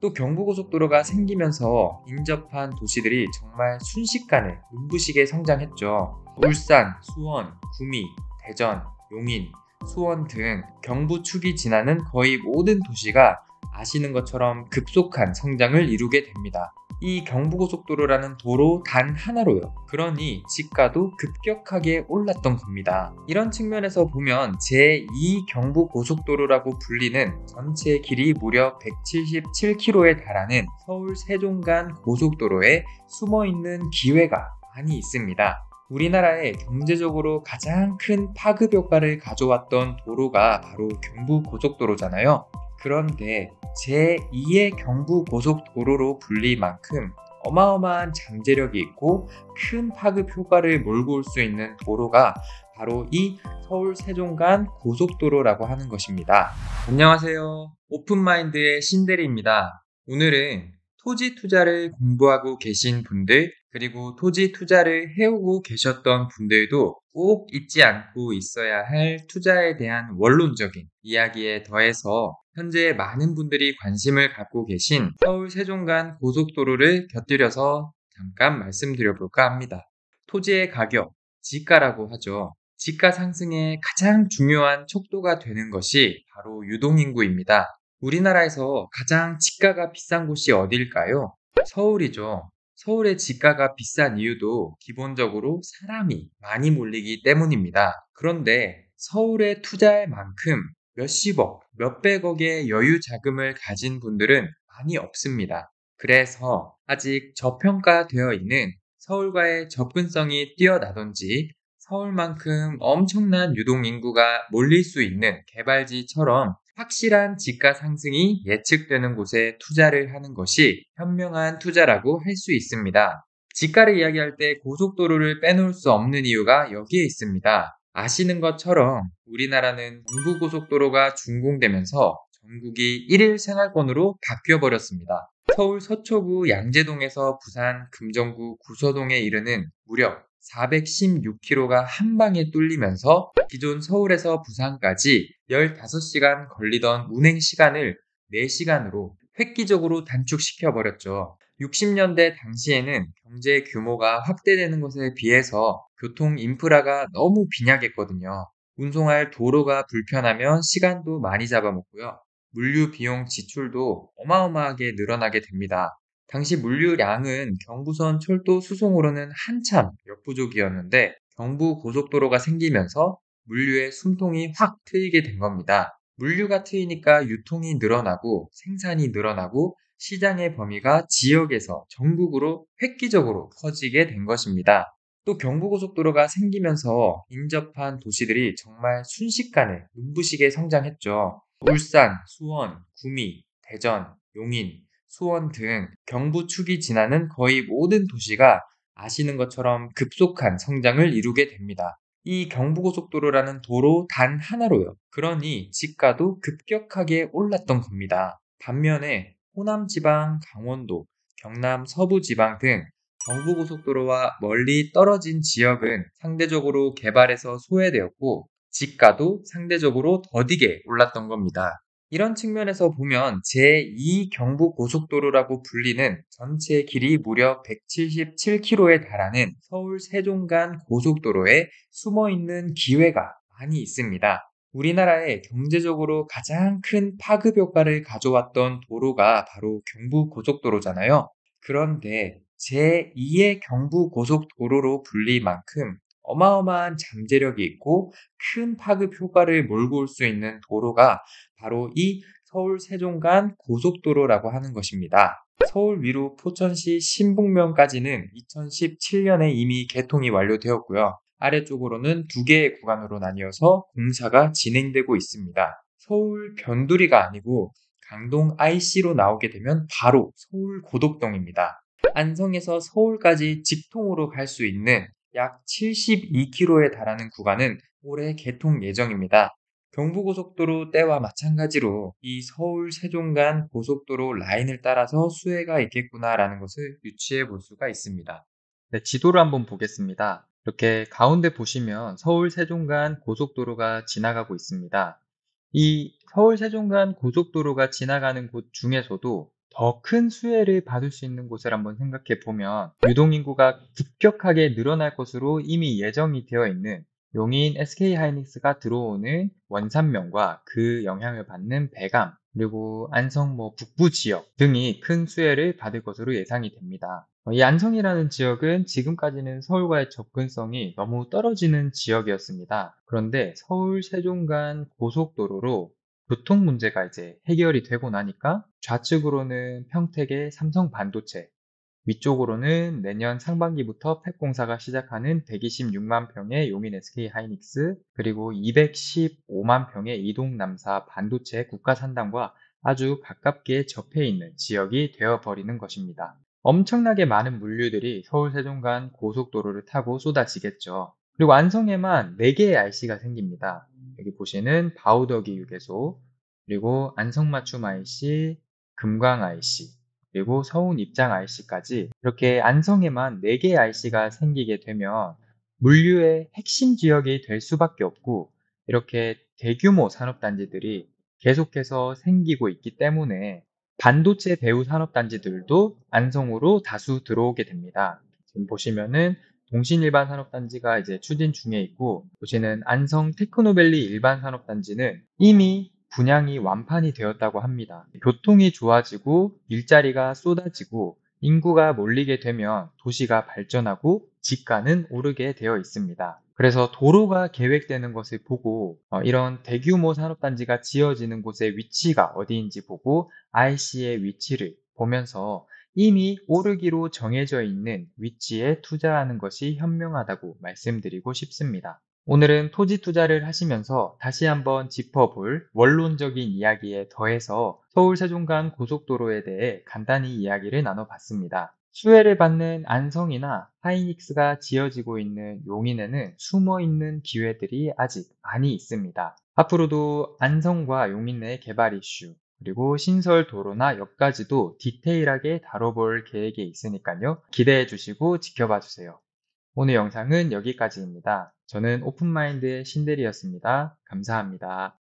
또 경부고속도로가 생기면서 인접한 도시들이 정말 순식간에 눈부시게 성장했죠. 울산, 수원, 구미, 대전, 용인, 수원 등 경부축이 지나는 거의 모든 도시가 아시는 것처럼 급속한 성장을 이루게 됩니다. 이 경부고속도로라는 도로 단 하나로요. 그러니 지가도 급격하게 올랐던 겁니다. 이런 측면에서 보면 제2 경부고속도로라고 불리는 전체 길이 무려 177km에 달하는 서울 세종 간 고속도로에 숨어있는 기회가 많이 있습니다. 우리나라에 경제적으로 가장 큰 파급 효과를 가져왔던 도로가 바로 경부고속도로잖아요. 그런데 제2의 경부고속도로로 불릴 만큼 어마어마한 잠재력이 있고 큰 파급 효과를 몰고 올 수 있는 도로가 바로 이 서울 세종 간 고속도로라고 하는 것입니다. 안녕하세요. 오픈마인드의 신대리입니다. 오늘은 토지 투자를 공부하고 계신 분들, 그리고 토지 투자를 해오고 계셨던 분들도 꼭 잊지 않고 있어야 할 투자에 대한 원론적인 이야기에 더해서 현재 많은 분들이 관심을 갖고 계신 서울 세종 간 고속도로를 곁들여서 잠깐 말씀드려볼까 합니다. 토지의 가격, 지가라고 하죠. 지가 상승의 가장 중요한 척도가 되는 것이 바로 유동인구입니다. 우리나라에서 가장 지가가 비싼 곳이 어딜까요? 서울이죠. 서울의 지가가 비싼 이유도 기본적으로 사람이 많이 몰리기 때문입니다. 그런데 서울에 투자할 만큼 몇십억, 몇백억의 여유 자금을 가진 분들은 많이 없습니다. 그래서 아직 저평가되어 있는 서울과의 접근성이 뛰어나던지 서울만큼 엄청난 유동인구가 몰릴 수 있는 개발지처럼 확실한 지가 상승이 예측되는 곳에 투자를 하는 것이 현명한 투자라고 할 수 있습니다. 지가를 이야기할 때 고속도로를 빼놓을 수 없는 이유가 여기에 있습니다. 아시는 것처럼 우리나라는 경부고속도로가 준공되면서 전국이 1일 생활권으로 바뀌어버렸습니다. 서울 서초구 양재동에서 부산 금정구 구서동에 이르는 무려 416km가 한 방에 뚫리면서 기존 서울에서 부산까지 15시간 걸리던 운행 시간을 4시간으로 획기적으로 단축시켜버렸죠. 60년대 당시에는 경제 규모가 확대되는 것에 비해서 교통 인프라가 너무 빈약했거든요. 운송할 도로가 불편하면 시간도 많이 잡아먹고요. 물류 비용 지출도 어마어마하게 늘어나게 됩니다. 당시 물류량은 경부선 철도 수송으로는 한참 역부족이었는데 경부고속도로가 생기면서 물류의 숨통이 확 트이게 된 겁니다. 물류가 트이니까 유통이 늘어나고 생산이 늘어나고 시장의 범위가 지역에서 전국으로 획기적으로 커지게 된 것입니다. 또 경부고속도로가 생기면서 인접한 도시들이 정말 순식간에 눈부시게 성장했죠. 울산, 수원, 구미, 대전, 용인, 수원 등 경부축이 지나는 거의 모든 도시가 아시는 것처럼 급속한 성장을 이루게 됩니다. 이 경부고속도로라는 도로 단 하나로요. 그러니 지가도 급격하게 올랐던 겁니다. 반면에 호남지방, 강원도, 경남 서부지방 등 경부고속도로와 멀리 떨어진 지역은 상대적으로 개발에서 소외되었고 지가도 상대적으로 더디게 올랐던 겁니다. 이런 측면에서 보면 제2 경부고속도로라고 불리는 전체 길이 무려 177km에 달하는 서울 세종 간 고속도로에 숨어있는 기회가 많이 있습니다. 우리나라에 경제적으로 가장 큰 파급 효과를 가져왔던 도로가 바로 경부고속도로잖아요. 그런데 제2의 경부고속도로로 불릴 만큼 어마어마한 잠재력이 있고 큰 파급 효과를 몰고 올 수 있는 도로가 바로 이 서울 세종 간 고속도로라고 하는 것입니다. 서울 위로 포천시 신북면까지는 2017년에 이미 개통이 완료되었고요. 아래쪽으로는 2개의 구간으로 나뉘어서 공사가 진행되고 있습니다. 서울 변두리가 아니고 강동 IC로 나오게 되면 바로 서울 고덕동입니다. 안성에서 서울까지 직통으로 갈 수 있는 약 72km에 달하는 구간은 올해 개통 예정입니다. 경부고속도로 때와 마찬가지로 이 서울 세종 간 고속도로 라인을 따라서 수혜가 있겠구나라는 것을 유추해 볼 수가 있습니다. 네, 지도를 한번 보겠습니다. 이렇게 가운데 보시면 서울 세종 간 고속도로가 지나가고 있습니다. 이 서울 세종 간 고속도로가 지나가는 곳 중에서도 더 큰 수혜를 받을 수 있는 곳을 한번 생각해 보면 유동인구가 급격하게 늘어날 것으로 이미 예정이 되어 있는 용인 SK하이닉스가 들어오는 원산면과 그 영향을 받는 배감, 그리고 안성 북부 지역 등이 큰 수혜를 받을 것으로 예상이 됩니다. 이 안성이라는 지역은 지금까지는 서울과의 접근성이 너무 떨어지는 지역이었습니다. 그런데 서울 세종 간 고속도로로 교통 문제가 이제 해결이 되고 나니까 좌측으로는 평택의 삼성 반도체, 위쪽으로는 내년 상반기부터 팹 공사가 시작하는 126만 평의 용인 SK 하이닉스, 그리고 215만 평의 이동 남사 반도체 국가 산단과 아주 가깝게 접해 있는 지역이 되어버리는 것입니다. 엄청나게 많은 물류들이 서울 세종 간 고속도로를 타고 쏟아지겠죠. 그리고 안성에만 4개의 IC가 생깁니다. 여기 보시는 바우더기 유계소, 그리고 안성맞춤 IC, 금광 IC, 그리고 서운 입장 IC까지 이렇게 안성에만 4개의 IC가 생기게 되면 물류의 핵심 지역이 될 수밖에 없고, 이렇게 대규모 산업단지들이 계속해서 생기고 있기 때문에 반도체 배후 산업단지들도 안성으로 다수 들어오게 됩니다. 지금 보시면은 동신 일반 산업단지가 이제 추진 중에 있고, 보시는 안성 테크노밸리 일반 산업단지는 이미 분양이 완판이 되었다고 합니다. 교통이 좋아지고 일자리가 쏟아지고 인구가 몰리게 되면 도시가 발전하고 지가는 오르게 되어 있습니다. 그래서 도로가 계획되는 것을 보고 이런 대규모 산업단지가 지어지는 곳의 위치가 어디인지 보고 IC의 위치를 보면서 이미 오르기로 정해져 있는 위치에 투자하는 것이 현명하다고 말씀드리고 싶습니다. 오늘은 토지 투자를 하시면서 다시 한번 짚어볼 원론적인 이야기에 더해서 서울 세종 간 고속도로에 대해 간단히 이야기를 나눠봤습니다. 수혜를 받는 안성이나 하이닉스가 지어지고 있는 용인에는 숨어있는 기회들이 아직 많이 있습니다. 앞으로도 안성과 용인 내 개발 이슈, 그리고 신설 도로나 역까지도 디테일하게 다뤄볼 계획이 있으니까요. 기대해 주시고 지켜봐 주세요. 오늘 영상은 여기까지입니다. 저는 오픈마인드의 신대리였습니다. 감사합니다.